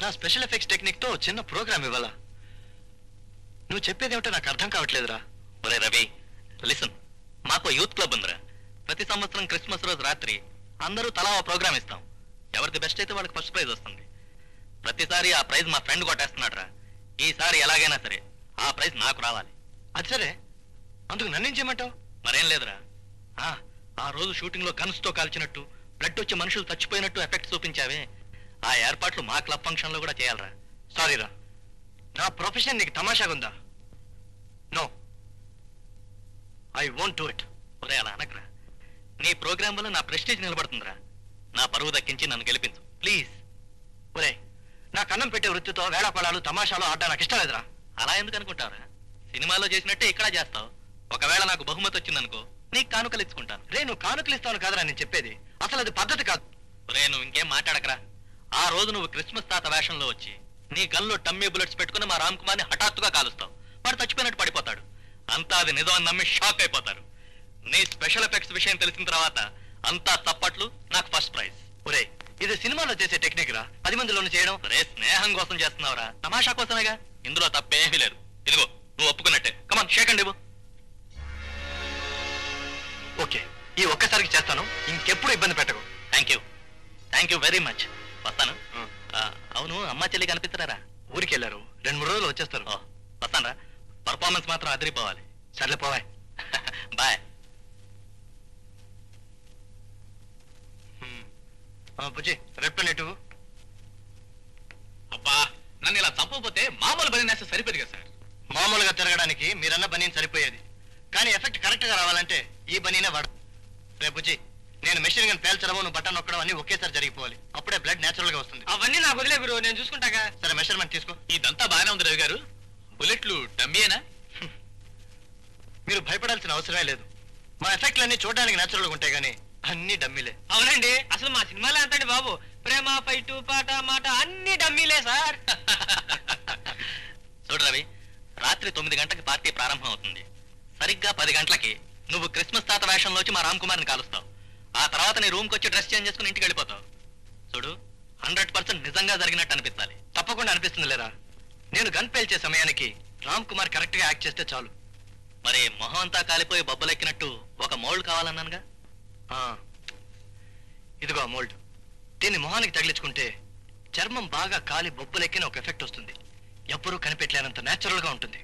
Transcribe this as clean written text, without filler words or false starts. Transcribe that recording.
నా special effects technique తో చిన్న ప్రోగ్రామ్ ఇవ్వాలా? నువ్వు చెప్పేదేమిటో నాకు అర్థం కావట్లేదురా. ఒరే రవి, లిసన్, మాకు యూత్ క్లబ్ ఉందిరా. ప్రతి సంవత్సరం క్రిస్మస్ రోజు రాత్రి అందరూ తలా ఓ ప్రోగ్రామ్ ఇస్తాం. ఎవరిది బెస్ట్ అయితే వాళ్ళకి ఫస్ట్ ప్రైజ్ వస్తుంది. ప్రతిసారి ఆ ప్రైజ్ మా ఫ్రెండ్ కొట్టేస్తున్నాడు రా. ఈసారి ఎలాగైనా సరే ఆ ప్రైజ్ నాకు రావాలి. అది సరే, అందుకు నన్నేం చేయమంటావు? మరేం లేదురా, ఆ రోజు షూటింగ్ లో గన్స్ తో కాల్చినట్టు, బ్లడ్ వచ్చి మనుషులు చచ్చిపోయినట్టు ఎఫెక్ట్ చూపించావే, ఆ ఏర్పాట్లు మా క్లబ్ ఫంక్షన్ లో కూడా చేయాలరా. సారీరా, నా ప్రొఫెషన్ నీకు తమాషాగుందా? No, I won't do it. ఒరే అలా అనకరా, నీ ప్రోగ్రామ్ వల్ల నా ప్రెస్టీజ్ నిలబడుతుందిరా. నా పరువు దక్కించి నన్ను గెలిపించు ప్లీజ్. ఒరే, నా కన్నం పెట్టే వృత్తితో వేళాపడాలు తమాషాలు ఆడడం నాకు ఇష్టం లేదురా. అలా ఎందుకు అనుకుంటావురా? సినిమాలో చేసినట్టే ఇక్కడ చేస్తావు. ఒకవేళ నాకు బహుమతి వచ్చిందనుకో, నీకు కానుకలు ఇచ్చుకుంటాను. రే, నువ్వు కానుకలు ఇస్తాను కాదురా నేను చెప్పేది. అసలు అది పద్ధతి కాదు. రే, నువ్వు ఇంకేం మాట్లాడకరా. ఆ రోజు నువ్వు క్రిస్మస్ తాత వేషంలో వచ్చి నీ గన్లో టమ్మీ బుల్లెట్స్ పెట్టుకుని మా రామ్ కుమార్ని హఠాత్తుగా కాలుస్తావు. వాడు చచ్చిపోయినట్టు పడిపోతాడు. అంతా అది నిజం అని నమ్మి షాక్ అయిపోతారు. నీ స్పెషల్ ఎఫెక్ట్స్ విషయం తెలిసిన తర్వాత అంతా చప్పట్లు, నాకు ఫస్ట్ ప్రైజ్. ఒరే, ఇది సినిమాలో చేసే టెక్నిక్ రా, 10 మందిలోనే చేయడం. రే, స్నేహం కోసం చేస్తున్నావురా, తమాషా కోసమేగా. ఇందులో తప్పేమీ లేదు. ఇదిగో నువ్వు ఒప్పుకున్నట్టే. కమాన్, షేక్ అండి. ఓకే, ఈ ఒక్కసారికి చేస్తాను, ఇంకెప్పుడు ఇబ్బంది పెట్టకు. Thank you very much. వస్తాను. అవును, అమ్మా చెల్లి కనిపిస్తారా? ఊరికి వెళ్ళారు, 2-3 రోజులు వచ్చేస్తారు. వస్తాను రా. పర్ఫార్మెన్స్ మాత్రం అదిరిపోవాలి. సర్లే, పోవాయ్. బాయ్. బుజ్జి, రెప్పు నెట్టు. అబ్బా, నన్ను ఇలా చంపకపోతే మామూలు బని నేస్తే సరిపోదు కదా సార్. మామూలుగా తిరగడానికి మీరన్న బనీని సరిపోయేది, కానీ ఎఫెక్ట్ కరెక్ట్ గా రావాలంటే ఈ బనీనే వాడు. రేపు బుజ్జి, నేను మెషిన్ గన్ పేల్చడం, నువ్వు బటన్ నొక్కడం అన్ని ఒకేసారి జరిగిపోవాలి. అప్పుడే బ్లడ్ నేచురల్ గా వస్తుంది. అవన్నీ నాకు వదిలే గురు, నేను చూసుకుంటాగా. సరే, మెషర్మెంట్ తీసుకో. ఇదంతా బాగానే ఉంది రవి గారు. బుల్లెట్లు డమ్మీయేనా? మీరు భయపడాల్సిన అవసరమే లేదు. మా ఎఫెక్ట్లన్నీ చూడడానికి నేచురల్ గా ఉంటాయి, కానీ అన్ని డమ్మీలే. అవునండి, అసలు మా సినిమాలో ఎంతండి బాబు, ప్రేమ, ఫైటు, పాట, మాట అన్ని డమ్మీలే సార్. చూడు రవి, రాత్రి 9 గంటలకు పార్టీ ప్రారంభం అవుతుంది. సరిగ్గా 10 గంటలకి నువ్వు క్రిస్మస్ తాత వేషంలో వచ్చి మా రామ్ కుమార్ని కాలుస్తావు. ఆ తర్వాత నీ రూమ్కి వచ్చి డ్రెస్ చేంజ్ చేసుకుని ఇంటికి వెళ్ళిపోతావు. చూడు, 100% నిజంగా జరిగినట్టు అనిపించాలి. తప్పకుండా అనిపిస్తుంది లేరా. నేను గన్ పేల్చే సమయానికి రామ్ కుమార్ కరెక్ట్ గా యాక్ట్ చేస్తే చాలు. మరి మొహం అంతా కాలిపోయి బొబ్బలెక్కినట్టు ఒక మోల్డ్ కావాలన్నానుగా. ఇదిగో మోల్డ్. దీన్ని మొహానికి తగిలించుకుంటే చర్మం బాగా కాలి బొబ్బలెక్కిన ఒక ఎఫెక్ట్ వస్తుంది. ఎప్పుడూ కనిపెట్టలేనంత నేచురల్ గా ఉంటుంది.